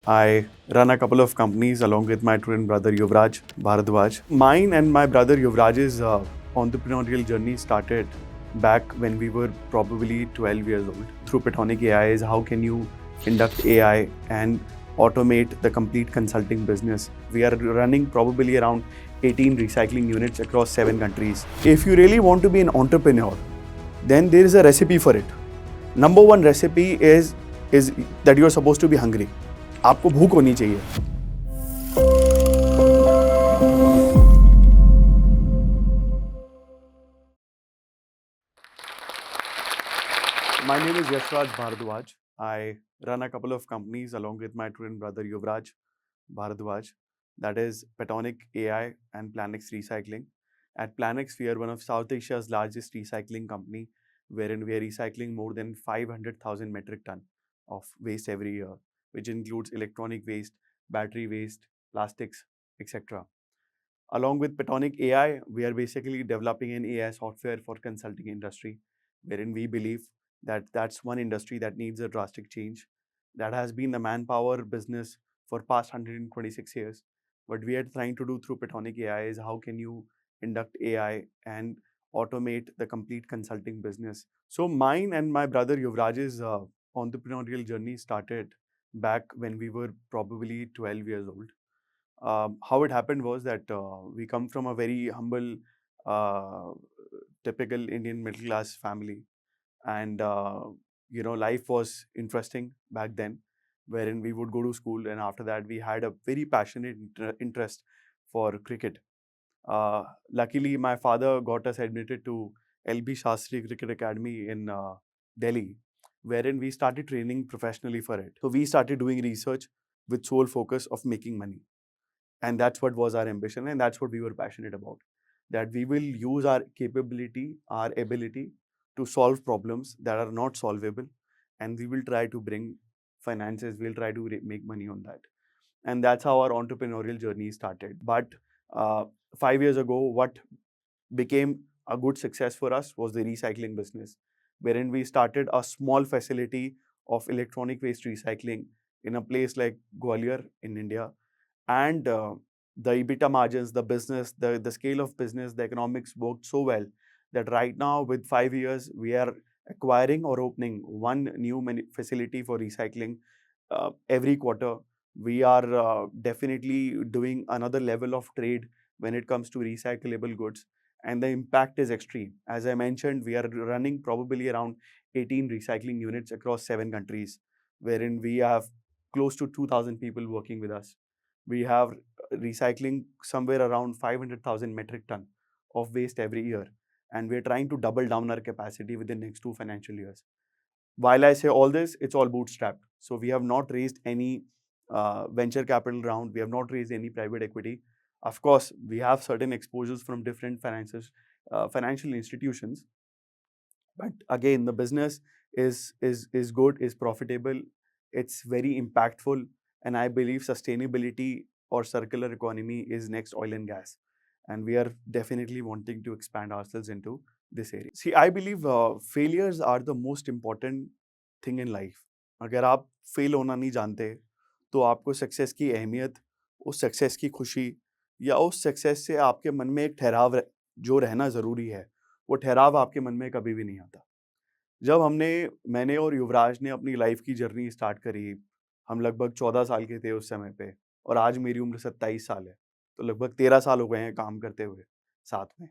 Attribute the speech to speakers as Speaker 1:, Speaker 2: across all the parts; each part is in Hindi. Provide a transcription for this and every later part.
Speaker 1: I run a couple of companies along with my twin brother Yuvraj Bharadwaj. Mine and my brother Yuvraj's entrepreneurial journey started back when we were probably 12 years old. Through Petonic AI is how can you induct AI and automate the complete consulting business. We are running probably around 18 recycling units across 7 countries. If you really want to be an entrepreneur, then there is a recipe for it. Number one recipe is that you are supposed to be hungry. आपको भूख होनी चाहिए. My name is Yashraj Bharadwaj. I run a couple of companies along with my twin brother Yuvraj Bharadwaj. That is Petonic AI and Planex Recycling. At Planex, we are one of South Asia's largest recycling company, wherein we are recycling more than 500,000 metric ton of waste every year, which includes electronic waste, battery waste, plastics, etc. Along with Petonic AI, we are basically developing an AI software for consulting industry, wherein we believe that that's one industry that needs a drastic change. That has been the manpower business for past 126 years. What we are trying to do through Petonic AI is how can you induct AI and automate the complete consulting business. So mine and my brother Yuvraj's entrepreneurial journey started back when we were probably 12 years old. How it happened was that we come from a very humble, uh, typical Indian middle class family, and life was interesting back then, wherein we would go to school, and after that, we had a very passionate interest for cricket. Luckily, my father got us admitted to LB Shastri Cricket Academy in Delhi, wherein we started training professionally for it. So we started doing research with sole focus of making money, and that's what was our ambition, and that's what we were passionate about, that we will use our capability, our ability to solve problems that are not solvable, and we will try to bring finances, we'll try to make money on that. And that's how our entrepreneurial journey started. But 5 years ago, what became a good success for us was the recycling business, wherein we started a small facility of electronic waste recycling in a place like Gwalior in India. And the EBITDA margins, the business, the scale of business, the economics worked so well that right now, with 5 years, we are acquiring or opening one new facility for recycling every quarter. We are definitely doing another level of trade when it comes to recyclable goods, and the impact is extreme. As I mentioned, we are running probably around 18 recycling units across 7 countries, wherein we have close to 2,000 people working with us. We have recycling somewhere around 500,000 metric ton of waste every year, and we're trying to double down our capacity within the next 2 financial years. While I say all this, it's all bootstrapped. So we have not raised any venture capital round. We have not raised any private equity. Of course, we have certain exposures from different financial institutions, but again, the business is good, is profitable, it's very impactful, and I believe sustainability or circular economy is next oil and gas, and we are definitely wanting to expand ourselves into this area. See, I believe failures are the most important thing in life. अगर आप फेल होना नहीं जानते, तो आपको सक्सेस की अहमियत, उस सक्सेस की खुशी, या उस सक्सेस से आपके मन में एक ठहराव जो रहना ज़रूरी है, वो ठहराव आपके मन में कभी भी नहीं आता। जब मैंने और युवराज ने अपनी लाइफ की जर्नी स्टार्ट करी, हम लगभग 14 साल के थे उस समय पे, और आज मेरी उम्र 27 साल है। तो लगभग 13 साल हो गए हैं काम करते हुए साथ में।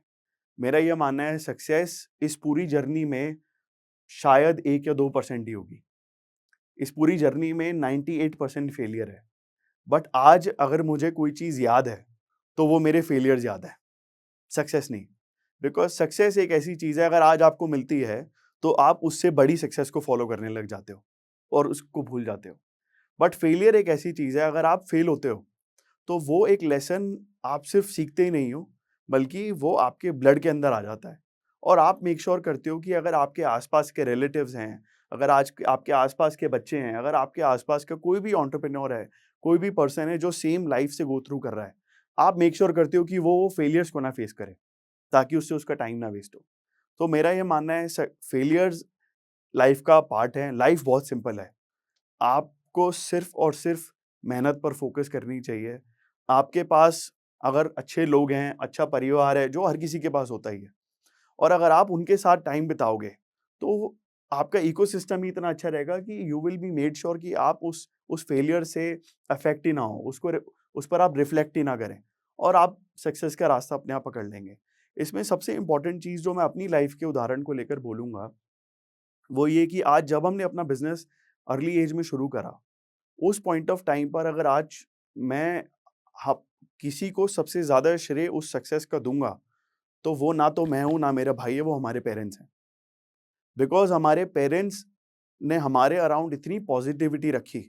Speaker 1: मेरा ये मानना है सक्सेस इस पूरी जर्नी में शायद 1 या 2% ही होगी। इस पूरी जर्नी में 98% फेलियर है। बट आज अगर मुझे कोई चीज़ याद है, तो वो मेरे फेलियर्स याद है, सक्सेस नहीं। बिकॉज़ सक्सेस एक ऐसी चीज़ है, अगर आज आपको मिलती है, तो आप उससे बड़ी सक्सेस को फ़ॉलो करने लग जाते हो और उसको भूल जाते हो। बट फेलियर एक ऐसी चीज़ है, अगर आप फेल होते हो, तो वो एक लेसन आप सिर्फ़ सीखते ही नहीं हो, बल्कि वो आपके ब्लड के अंदर आ जाता है। और आप मेक श्योर करते हो कि अगर आपके आस-पास के रिलेटिव्स हैं, अगर आज आपके आस-पास के बच्चे हैं, अगर आपके आस-पास का कोई भी एंटरप्रेन्योर है, कोई भी पर्सन है जो सेम लाइफ़ से गो थ्रू कर रहा है, आप मेक श्योर करते हो कि वो फेलियर्स को ना फेस करे, ताकि उससे उसका टाइम ना वेस्ट हो। तो मेरा ये मानना है फेलियर्स लाइफ का पार्ट है, लाइफ बहुत सिंपल है। आपको सिर्फ़ और सिर्फ़ मेहनत पर फोकस करनी चाहिए। आपके पास अगर अच्छे लोग हैं, अच्छा परिवार है, जो हर किसी के पास होता ही है, और अगर आप उनके साथ टाइम बिताओगे, तो आपका इकोसिस्टम ही इतना अच्छा रहेगा कि you will be made sure कि आप उस फेलियर से अफेक्ट ही ना हो, उस पर आप रिफ्लेक्ट ही ना करें, और आप सक्सेस का रास्ता अपने आप पकड़ लेंगे। इसमें सबसे इम्पोर्टेंट चीज़ जो मैं अपनी लाइफ के उदाहरण को लेकर बोलूँगा, वो ये कि आज जब हमने अपना बिज़नेस अर्ली एज में शुरू करा, उस पॉइंट ऑफ टाइम पर अगर आज मैं ह किसी को सबसे ज़्यादा श्रेय उस सक्सेस का दूँगा, तो वो ना तो मैं हूँ, ना मेरा भाई है, वो हमारे पेरेंट्स हैं। बिकॉज़ हमारे पेरेंट्स ने हमारे अराउंड इतनी पॉजिटिविटी रखी,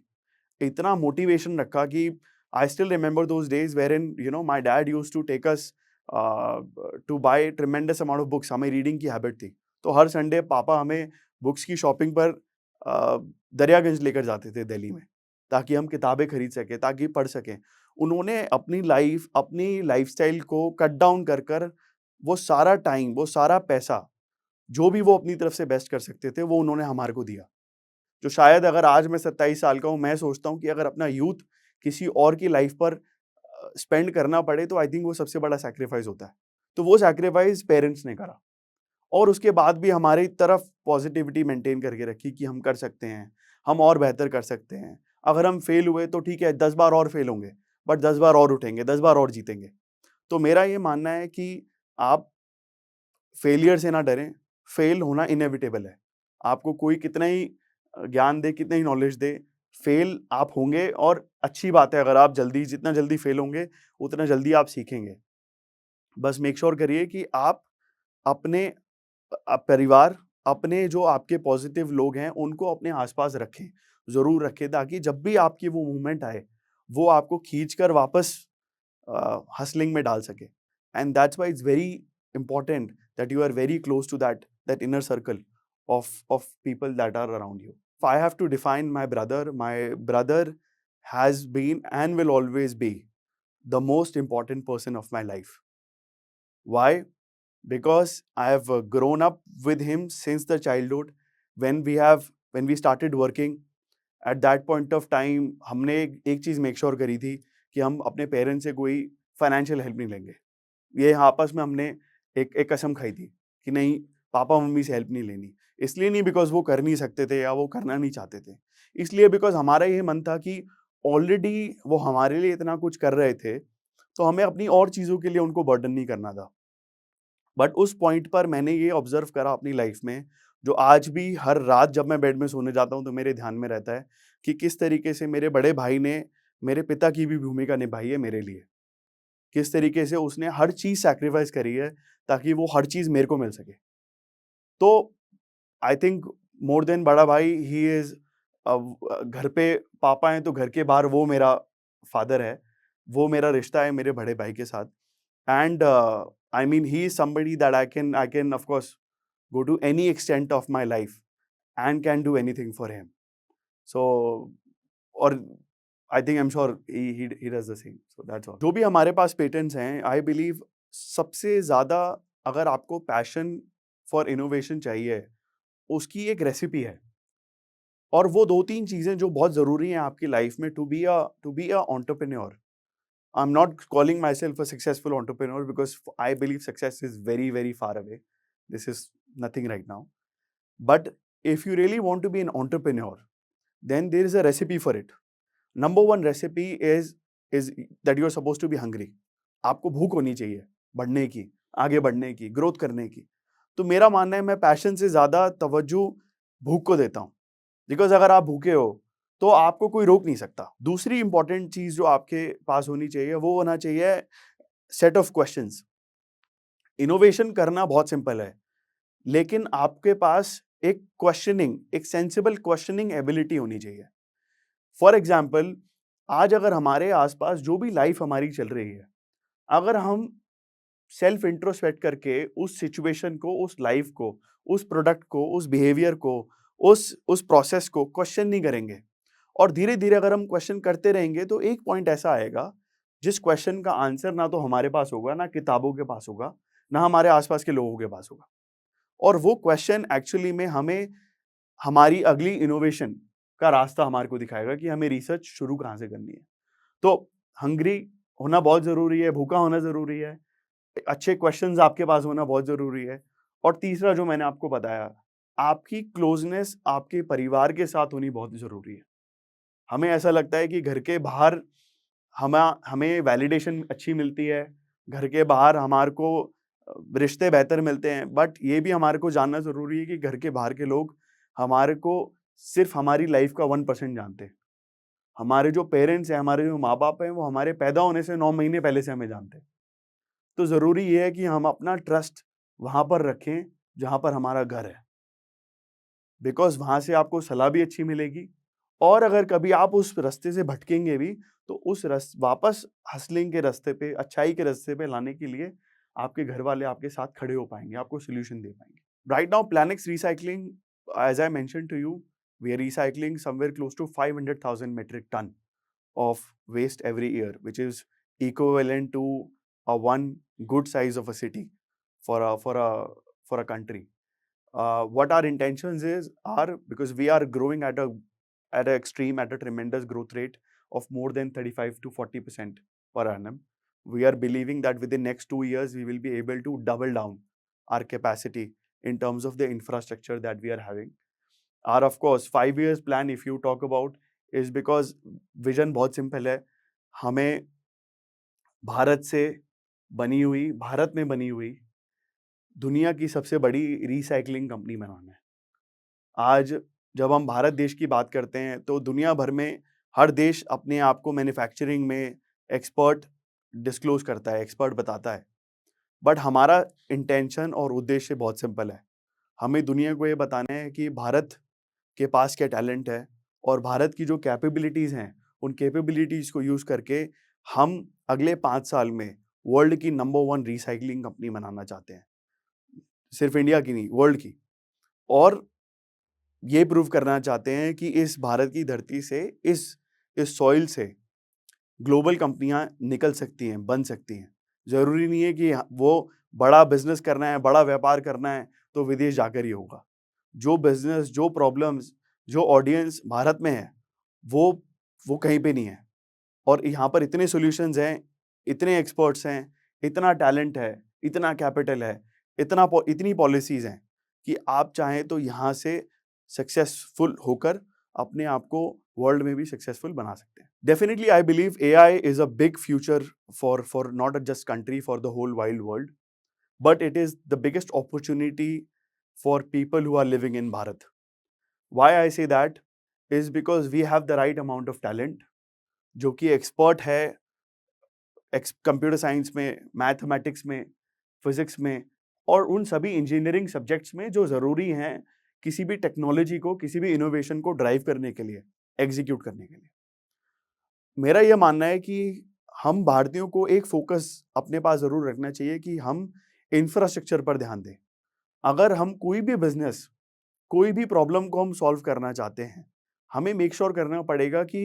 Speaker 1: इतना मोटिवेशन रखा कि I still remember those days wherein my dad used to take us to buy tremendous amount of books. हमें रीडिंग की हैबिट थी। तो हर संडे पापा हमें बुक्स की शॉपिंग पर दरियागंज लेकर जाते थे दिल्ली में, ताकि हम किताबें खरीद सकें, ताकि पढ़ सकें। उन्होंने अपनी लाइफ़स्टाइल को कट डाउन कर वो सारा टाइम, वो सारा पैसा, जो भी वो अपनी तरफ से बेस्ट कर सकते थे, वो उन्होंने हमारे को दिया। जो शायद अगर आज मैं 27 साल का हूँ, मैं सोचता हूँ कि अगर अपना यूथ किसी और की लाइफ पर स्पेंड करना पड़े, तो आई थिंक वो सबसे बड़ा सैक्रिफाइस होता है। तो वो सैक्रिफाइस पेरेंट्स ने करा, और उसके बाद भी हमारी तरफ पॉजिटिविटी मेंटेन करके रखी कि हम कर सकते हैं, हम और बेहतर कर सकते हैं। अगर हम फेल हुए तो ठीक है, 10 बार और फेल होंगे, बट 10 बार और उठेंगे, 10 बार और जीतेंगे। तो मेरा ये मानना है कि आप फेलियर से ना डरें, फेल होना इनेविटेबल है। आपको कोई कितना ही ज्ञान दे, कितना ही नॉलेज दे, फेल आप होंगे, और अच्छी बात है, अगर आप जितना जल्दी फेल होंगे, उतना जल्दी आप सीखेंगे। बस मेक श्योर करिए कि आप अपने परिवार, अपने जो आपके पॉजिटिव लोग हैं, उनको अपने आस-पास रखें, ज़रूर रखें, ताकि जब भी आपकी वो मूवमेंट आए, वो आपको खींच कर वापस हसलिंग में डाल सके। And that's why it's very important that you are very close to that inner circle of people that are around you. If I have to define my brother has been and will always be the most important person of my life. Why? Because I have grown up with him since the childhood. When we started working, at that point of time, हमने एक चीज़ मेक श्योर करी थी कि हम अपने पेरेंट्स से कोई फाइनेंशियल हेल्प नहीं लेंगे। ये आपस में हमने एक कसम खाई थी कि नहीं, पापा मम्मी से हेल्प नहीं लेनी। इसलिए नहीं बिकॉज़ वो कर नहीं सकते थे या वो करना नहीं चाहते थे। इसलिए बिकॉज़ हमारा ये मन था कि ऑलरेडी वो हमारे लिए इतना कुछ कर रहे थे, तो हमें अपनी और चीज़ों के लिए उनको बर्डन नहीं करना था। बट उस पॉइंट पर मैंने ये ऑब्ज़र्व करा अपनी लाइफ़ में, जो आज भी हर रात जब मैं बेड में सोने जाता हूँ, तो मेरे ध्यान में रहता है कि किस तरीके से मेरे बड़े भाई ने मेरे पिता की भी भूमिका निभाई है मेरे लिए। किस तरीके से उसने हर चीज़ सैक्रिफाइस करी है, ताकि वो हर चीज़ मेरे को मिल सके। तो आई थिंक मोर देन बड़ा भाई, ही इज़ घर पे पापा हैं, तो घर के बाहर वो मेरा फादर है। वो मेरा रिश्ता है मेरे बड़े भाई के साथ। And I mean he is somebody that I can of course go to any extent of my life and can do anything for him. So, और I think I am sure he does the same. So that's all. जो भी हमारे पास पेटेंट्स हैं, आई बिलीव सबसे ज़्यादा अगर आपको पैशन फॉर इनोवेशन चाहिए, उसकी एक रेसिपी है, और वो 2-3 चीज़ें जो बहुत ज़रूरी हैं आपकी लाइफ में to be a entrepreneur. I am not calling myself a successful entrepreneur, because I believe success is very, very far away. This is nothing right now. But if you really want to be an entrepreneur, then there is a recipe for it. Number one recipe is that you are supposed to be hungry. आपको भूख होनी चाहिए बढ़ने की, आगे बढ़ने की, ग्रोथ करने की। तो मेरा मानना है, मैं पैशन से ज़्यादा तवज्जो भूख को देता हूँ। बिकॉज़ अगर आप भूखे हो, तो आपको कोई रोक नहीं सकता। दूसरी इंपॉर्टेंट चीज़ जो आपके पास होनी चाहिए, वो होना चाहिए सेट ऑफ क्वेश्चंस। इनोवेशन करना बहुत सिंपल है, लेकिन आपके पास एक सेंसिबल क्वेश्चनिंग एबिलिटी होनी चाहिए। फॉर एग्जाम्पल, आज अगर हमारे आसपास जो भी लाइफ हमारी चल रही है, अगर हम सेल्फ इंट्रोस्पेक्ट करके उस सिचुएशन को, उस लाइफ को, उस प्रोडक्ट को, उस बिहेवियर को, उस प्रोसेस को क्वेश्चन नहीं करेंगे, और धीरे धीरे अगर हम क्वेश्चन करते रहेंगे, तो एक पॉइंट ऐसा आएगा जिस क्वेश्चन का आंसर ना तो हमारे पास होगा, ना किताबों के पास होगा, ना हमारे आसपास के लोगों के पास होगा। और वो क्वेश्चन एक्चुअली में हमें हमारी अगली इनोवेशन का रास्ता हमारे को दिखाएगा कि हमें रिसर्च शुरू कहाँ से करनी है। तो हंग्री होना बहुत ज़रूरी है, भूखा होना ज़रूरी है, अच्छे क्वेश्चंस आपके पास होना बहुत ज़रूरी है, और तीसरा जो मैंने आपको बताया, आपकी क्लोज़नेस आपके परिवार के साथ होनी बहुत ज़रूरी है। हमें ऐसा लगता है कि घर के बाहर हमें वैलिडेशन अच्छी मिलती है, घर के बाहर हमारे को रिश्ते बेहतर मिलते हैं, बट ये भी हमारे को जानना ज़रूरी है कि घर के बाहर के लोग हमारे को सिर्फ़ हमारी लाइफ़ का 1% जानते हैं। हमारे जो पेरेंट्स हैं, हमारे जो माँ-बाप हैं, वो हमारे पैदा होने से 9 महीने पहले से हमें जानते हैं। तो ज़रूरी ये है कि हम अपना ट्रस्ट वहाँ पर रखें, जहाँ पर हमारा घर है। बिकॉज़ वहाँ से आपको सलाह भी अच्छी मिलेगी, और अगर कभी आप उस रास्ते से भटकेंगे भी, तो उस वापस हसलिंग के रास्ते पे, अच्छाई के रास्ते पे लाने के लिए आपके घर वाले आपके साथ खड़े हो पाएँगे, आपको सॉल्यूशन दे पाएँगे। Right now Planix Recycling, as I mentioned to you, we are recycling somewhere close to 500,000 metric ton of waste every year, which is equivalent to a one good size of a city for a country. What our intentions are, because we are growing at a tremendous growth rate of more than 35 to 40% per annum. We are believing that within next 2 years we will be able to double down our capacity in terms of the infrastructure that we are having. Our, of course, 5 years plan, if you talk about, is because vision बहुत simple है. हमें भारत में बनी हुई दुनिया की सबसे बड़ी रिसाइकलिंग कंपनी बनाना है। आज जब हम भारत देश की बात करते हैं, तो दुनिया भर में हर देश अपने आप को मैन्युफैक्चरिंग में एक्सपर्ट डिस्क्लोज करता है, एक्सपर्ट बताता है। बट हमारा इंटेंशन और उद्देश्य बहुत सिंपल है। हमें दुनिया को ये बताना है कि भारत के पास क्या टैलेंट है, और भारत की जो कैपेबिलिटीज़ हैं, उन कैपेबिलिटीज़ को यूज़ करके हम अगले 5 साल में वर्ल्ड की नंबर 1 रिसाइक्लिंग कंपनी बनाना चाहते हैं। सिर्फ इंडिया की नहीं, वर्ल्ड की। और ये प्रूव करना चाहते हैं कि इस भारत की धरती से, इस सॉइल से ग्लोबल कंपनियां निकल सकती हैं, बन सकती हैं। ज़रूरी नहीं है कि वो बड़ा बिजनेस करना है, बड़ा व्यापार करना है तो विदेश जाकर ही होगा। जो बिजनेस, जो प्रॉब्लम्स, जो ऑडियंस भारत में है, वो कहीं पे नहीं है। और यहाँ पर इतने सॉल्यूशंस हैं, इतने एक्सपर्ट्स हैं, इतना टैलेंट है, इतना कैपिटल है, इतनी पॉलिसीज़ हैं कि आप चाहें तो यहाँ से सक्सेसफुल होकर अपने आप को वर्ल्ड में भी सक्सेसफुल बना सकते हैं। Definitely I believe AI is a big future for not just country, for the whole wild world, but it is the biggest opportunity for people who are living in Bharat. Why I say that is because we have the right amount of talent, जो कि एक्सपर्ट है कंप्यूटर साइंस में, मैथमेटिक्स में, फिजिक्स में, और उन सभी इंजीनियरिंग सब्जेक्ट्स में जो ज़रूरी हैं किसी भी टेक्नोलॉजी को, किसी भी इनोवेशन को ड्राइव करने के लिए, एग्जीक्यूट करने के लिए। मेरा यह मानना है कि हम भारतीयों को एक फोकस अपने पास ज़रूर रखना चाहिए कि हम इंफ्रास्ट्रक्चर पर ध्यान दें। अगर हम कोई भी बिजनेस, कोई भी प्रॉब्लम को हम सॉल्व करना चाहते हैं, हमें मेक श्योर करना पड़ेगा कि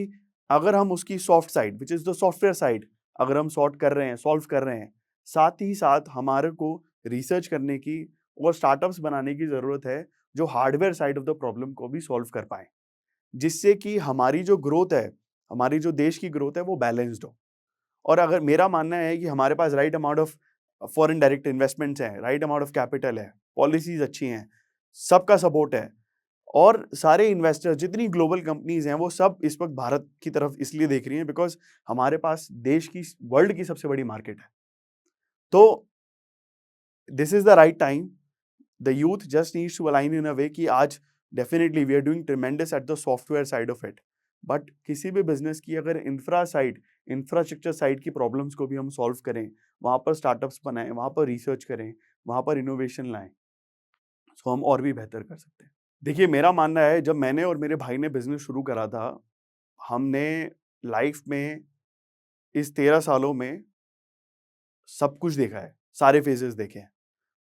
Speaker 1: अगर हम उसकी soft side, which is the software side, अगर हम सॉर्ट कर रहे हैं, सॉल्व कर रहे हैं, साथ ही साथ हमारे को रिसर्च करने की और स्टार्टअप्स बनाने की ज़रूरत है जो hardware side of the problem को भी सॉल्व कर पाएँ। जिससे कि हमारी जो ग्रोथ है, हमारी जो देश की ग्रोथ है, वो बैलेंस्ड हो। और अगर मेरा मानना है कि हमारे पास right amount of foreign direct investments हैं, राइट अमाउंट ऑफ कैपिटल है, पॉलिसीज़ अच्छी हैं, सबका सपोर्ट है, और सारे इन्वेस्टर्स, जितनी ग्लोबल कंपनीज़ हैं, वो सब इस वक़्त भारत की तरफ इसलिए देख रही हैं बिकॉज़ हमारे पास देश की, वर्ल्ड की सबसे बड़ी मार्केट है। तो this is the right time. The youth just needs to align in a way कि आज definitely we are doing tremendous at the software side of it, but किसी भी बिजनेस की अगर इंफ्रास्ट्रक्चर साइड की प्रॉब्लम्स को भी हम सॉल्व करें, वहाँ पर स्टार्टअप्स बनाएं, वहाँ पर रिसर्च करें, वहाँ पर इनोवेशन लाएं, तो हम और भी बेहतर कर सकते हैं। देखिए, मेरा मानना है, जब मैंने और मेरे भाई ने बिजनेस शुरू करा था, हमने लाइफ में इस 13 सालों में सब कुछ देखा है, सारे फेजेस देखे हैं।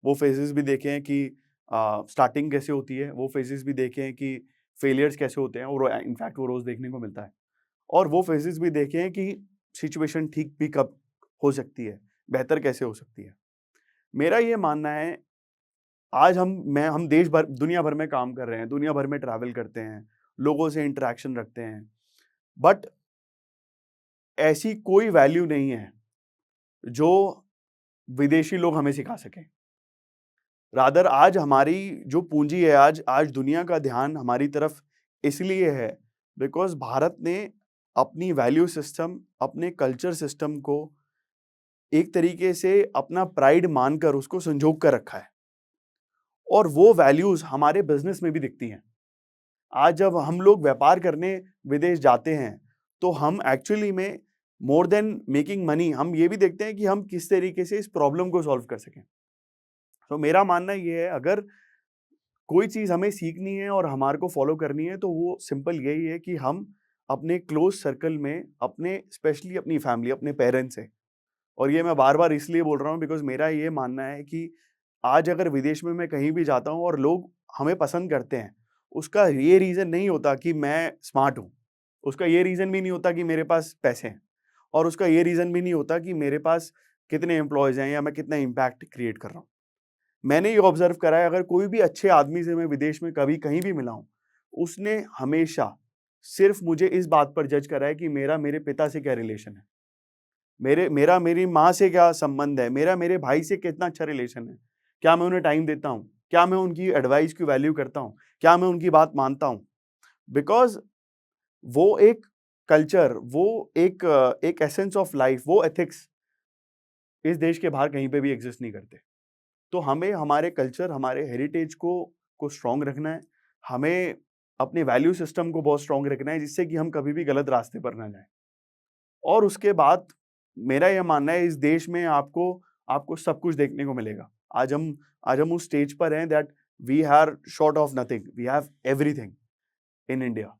Speaker 1: वो फेजेस भी देखे हैं कि स्टार्टिंग कैसे होती है, वो फेजेस भी देखे हैं कि फेलियर्स कैसे होते हैं, और इनफैक्ट वो रोज़ देखने को मिलता है। और वो फेजेस भी देखे हैं कि सिचुएशन ठीक भी कब हो सकती है, बेहतर कैसे हो सकती है। मेरा ये मानना है, आज हम देश भर, दुनिया भर में काम कर रहे हैं, दुनिया भर में ट्रैवल करते हैं, लोगों से इंटरेक्शन रखते हैं, बट ऐसी कोई वैल्यू नहीं है जो विदेशी लोग हमें सिखा सकें। रादर आज हमारी जो पूंजी है, आज दुनिया का ध्यान हमारी तरफ इसलिए है बिकॉज भारत ने अपनी वैल्यू सिस्टम, अपने कल्चर सिस्टम को एक तरीके से अपना प्राइड मानकर उसको संजोग कर रखा है, और वो वैल्यूज हमारे बिजनेस में भी दिखती हैं। आज जब हम लोग व्यापार करने विदेश जाते हैं तो हम एक्चुअली में मोर देन मेकिंग मनी हम ये भी देखते हैं कि हम किस तरीके से इस प्रॉब्लम को सॉल्व कर सकें। तो मेरा मानना ये है, अगर कोई चीज हमें सीखनी है और हमारे को फॉलो करनी है तो वो सिंपल यही है कि हम अपने क्लोज सर्कल में, अपने स्पेशली अपनी फैमिली, अपने पेरेंट्स से, और ये मैं बार बार इसलिए बोल रहा हूँ बिकॉज मेरा ये मानना है कि आज अगर विदेश में मैं कहीं भी जाता हूँ और लोग हमें पसंद करते हैं, उसका ये रीज़न नहीं होता कि मैं स्मार्ट हूँ, उसका ये रीज़न भी नहीं होता कि मेरे पास पैसे हैं, और उसका ये रीज़न भी नहीं होता कि मेरे पास कितने एम्प्लॉयज़ हैं या मैं कितना इम्पैक्ट क्रिएट कर रहा हूँ। मैंने ये ऑब्जर्व करा है, अगर कोई भी अच्छे आदमी से मैं विदेश में कभी कहीं भी मिला हूँ, उसने हमेशा सिर्फ मुझे इस बात पर जज करा है कि मेरा मेरे पिता से क्या रिलेशन है, मेरा मेरी माँ से क्या संबंध है, मेरा मेरे भाई से कितना अच्छा रिलेशन है, क्या मैं उन्हें टाइम देता हूँ, क्या मैं उनकी एडवाइस की वैल्यू करता हूँ, क्या मैं उनकी बात मानता हूँ। बिकॉज वो एक कल्चर, वो एक एसेंस ऑफ लाइफ, वो एथिक्स इस देश के बाहर कहीं पे भी एग्जिस्ट नहीं करते। तो हमें हमारे कल्चर, हमारे हेरिटेज को स्ट्रॉन्ग रखना है, हमें अपने वैल्यू सिस्टम को बहुत स्ट्रॉन्ग रखना है, जिससे कि हम कभी भी गलत रास्ते पर ना जाएं। और उसके बाद मेरा यह मानना है, इस देश में आपको आपको सब कुछ देखने को मिलेगा। आज हम उस स्टेज पर हैं that we are short of nothing, we have everything in India,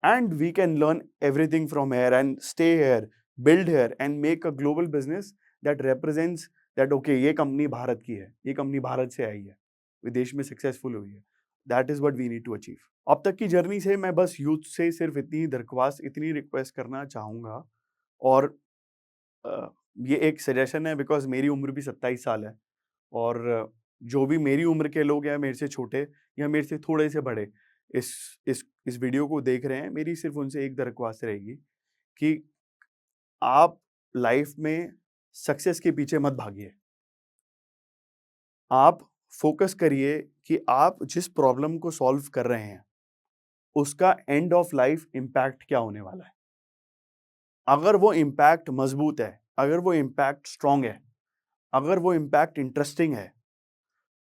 Speaker 1: and we can learn everything from here and stay here, build here and make a global business that represents that okay, ये कंपनी भारत की है, ये कंपनी भारत से आई है, विदेश में सक्सेसफुल हुई है। That is what we need to achieve. अब तक की जर्नी से मैं बस यूथ से सिर्फ इतनी ही दरख्वास्त, इतनी रिक्वेस्ट करना चाहूँगा, और अ, ये एक सजेशन है बिकॉज़ मेरी उम्र भी 27 साल है, और जो भी मेरी उम्र के लोग हैं, मेरे से छोटे या मेरे से थोड़े से बड़े, इस इस वीडियो को देख रहे हैं, मेरी सिर्फ़ उनसे एक दरख्वास्त रहेगी कि आप लाइफ़ में सक्सेस के पीछे मत भागिए। आप फ़ोकस करिए कि आप जिस प्रॉब्लम को सॉल्व कर रहे हैं, उसका एंड ऑफ लाइफ़ इम्पैक्ट क्या होने वाला है। अगर वो इम्पैक्ट मज़बूत है, अगर वो इम्पैक्ट स्ट्रॉन्ग है, अगर वो इम्पैक्ट इंटरेस्टिंग है,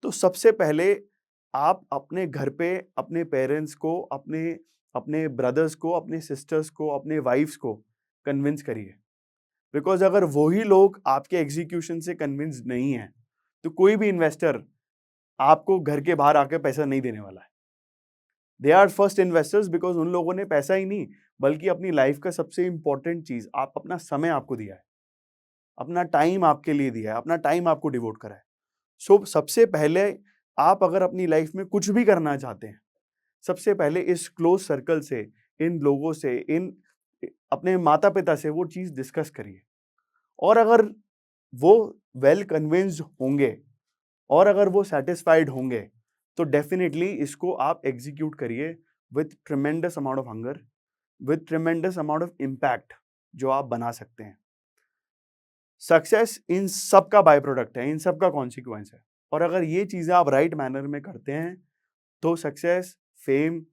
Speaker 1: तो सबसे पहले आप अपने घर पे अपने पेरेंट्स को, अपने अपने ब्रदर्स को, अपने सिस्टर्स को, अपने वाइफ्स को कन्विंस करिए। बिकॉज़ अगर वही लोग आपके एग्ज़ीक्यूशन से कन्विंस नहीं हैं, तो कोई भी इन्वेस्टर आपको घर के बाहर आके पैसा नहीं देने वाला है। They are first investors because उन लोगों ने पैसा ही नहीं, बल्कि अपनी लाइफ़ का सबसे इम्पोर्टेंट चीज़, आप अपना समय आपको दिया है, अपना टाइम आपके लिए दिया है, अपना टाइम आपको डिवोट करा है। सो सबसे पहले आप अगर अपनी लाइफ में कुछ भी करना चाहते हैं, सबसे पहले इस क्लोज सर्कल से, इन लोगों से, इन अपने माता-पिता से वो चीज़ डिस्कस करिए। और अगर वो वेल कन्विंस्ड होंगे और अगर वो सैटिस्फाइड होंगे, तो डेफिनिटली इसको आप एग्ज़ीक्यूट करिए with ट्रेमेंडस amount of hunger, with ट्रेमेंडस amount of impact जो आप बना सकते हैं। सक्सेस इन सब का बाय प्रोडक्ट है, इन सब का कॉन्सिक्वेंस है, और अगर ये चीज़ें आप राइट मैनर में करते हैं, तो success, fame,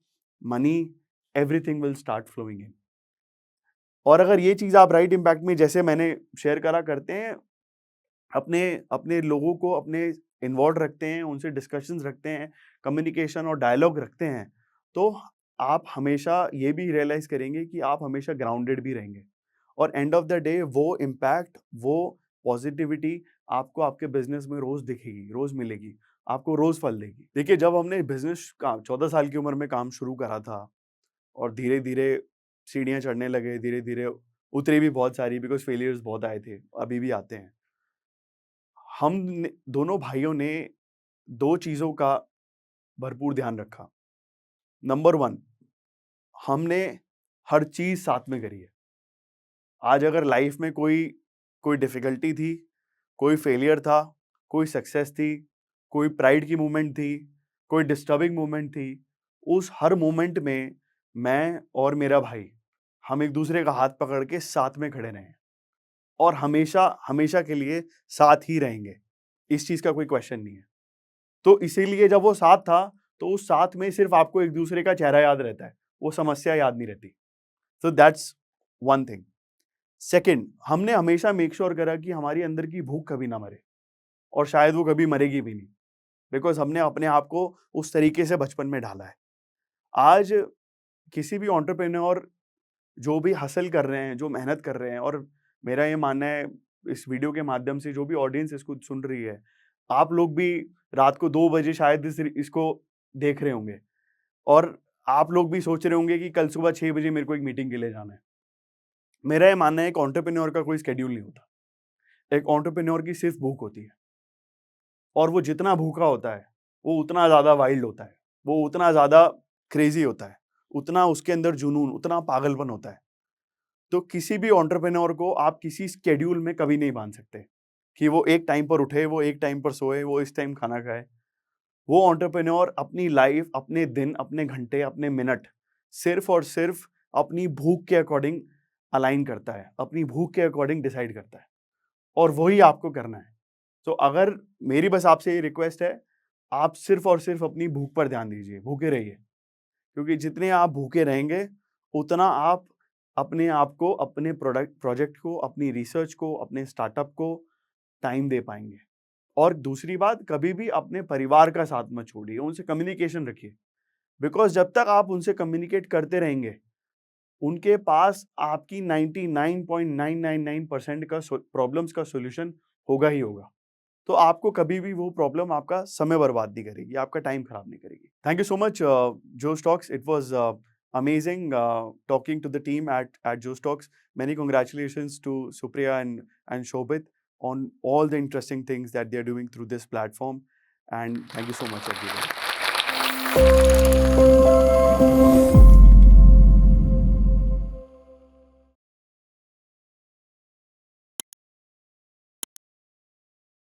Speaker 1: money, everything will start flowing in. और अगर ये चीज़ आप राइट इम्पैक्ट में, जैसे मैंने शेयर करा, करते हैं, अपने अपने लोगों को अपने इन्वॉल्व रखते हैं, उनसे डिस्कशंस रखते हैं, कम्युनिकेशन और डायलॉग रखते हैं, तो आप हमेशा ये भी रियलाइज़ करेंगे कि आप हमेशा ग्राउंडेड भी रहेंगे, और एंड ऑफ द डे वो इम्पैक्ट, वो पॉजिटिविटी आपको आपके बिजनेस में रोज़ दिखेगी, रोज़ मिलेगी, आपको रोज़ फल देगी। देखिए, जब हमने बिजनेस का 14 साल की उम्र में काम शुरू करा था, और धीरे-धीरे सीढ़ियाँ चढ़ने लगे, धीरे-धीरे उतरी भी बहुत सारी, बिकॉज़ फेलियर्स बहुत आए थे, अभी भी आते हैं। हमने दोनों भाइयों ने 2 चीज़ों का भरपूर ध्यान रखा। नंबर 1, हमने हर चीज़ साथ में करी है। आज अगर लाइफ़ में कोई डिफ़िकल्टी थी, कोई फेलियर था, कोई सक्सेस थी, कोई प्राइड की मोमेंट थी, कोई डिस्टर्बिंग मोमेंट थी, उस हर मोमेंट में मैं और मेरा भाई, हम एक दूसरे का हाथ पकड़ के साथ में खड़े रहे हैं और हमेशा हमेशा के लिए साथ ही रहेंगे। इस चीज़ का कोई क्वेश्चन नहीं है। तो इसीलिए जब वो साथ था, तो उस साथ में सिर्फ़ आपको एक दूसरे का चेहरा याद रहता है, वो समस्या याद नहीं रहती। So that's one thing. Second, हमने हमेशा मेक श्योर करा कि हमारी अंदर की भूख कभी ना मरे और शायद वो कभी मरेगी भी नहीं, बिकॉज़ हमने अपने आप को उस तरीके से बचपन में ढाला है। आज किसी भी एंटरप्रेन्योर जो भी हासिल कर रहे हैं, जो मेहनत कर रहे हैं, और मेरा ये मानना है इस वीडियो के माध्यम से जो भी ऑडियंस इसको सुन रही है, आप लोग भी रात को 2 बजे शायद इसको देख रहे होंगे और आप लोग भी सोच रहे होंगे कि कल सुबह 6 बजे मेरे को एक मीटिंग के लिए जाना है। मेरा ये मानना है एक एंटरप्रेन्योर का कोई शेड्यूल नहीं होता। एक एंटरप्रेन्योर की सिर्फ भूख होती है और वो जितना भूखा होता है, वो उतना ज़्यादा वाइल्ड होता है, वो उतना ज़्यादा क्रेज़ी होता है, उतना उसके अंदर जुनून, उतना पागलपन होता है। तो किसी भी एंटरप्रेन्योर को आप किसी शेड्यूल में कभी नहीं बांध सकते कि वो एक टाइम पर उठे, वो एक टाइम पर सोए, वो इस टाइम खाना खाए। वो एंटरप्रेन्योर अपनी लाइफ, अपने दिन, अपने घंटे, अपने मिनट सिर्फ और सिर्फ अपनी भूख के अकॉर्डिंग अलाइन करता है, अपनी भूख के अकॉर्डिंग डिसाइड करता है और वही आपको करना है। तो अगर मेरी बस आपसे ये रिक्वेस्ट है, आप सिर्फ और सिर्फ अपनी भूख पर ध्यान दीजिए, भूखे रहिए। क्योंकि जितने आप भूखे रहेंगे, उतना आप अपने आप को, अपने प्रोजेक्ट को, अपनी रिसर्च को, अपने स्टार्टअप को टाइम दे पाएँगे। और दूसरी बात, कभी भी अपने परिवार का साथ मत छोड़िए, उनसे कम्युनिकेशन रखिए। बिकॉज़ जब तक आप उनसे कम्युनिकेट करते रहेंगे, उनके पास आपकी 99.999% का प्रॉब्लम्स का सॉल्यूशन होगा ही होगा। तो आपको कभी भी वो प्रॉब्लम आपका समय बर्बाद नहीं करेगी, आपका टाइम खराब नहीं करेगी। Thank you so much Joe Stocks. It was amazing talking to the team at Joe Stocks. Many congratulations to Supriya and Shobit on all the interesting things that they're doing through this platform. And thank you so much, everyone.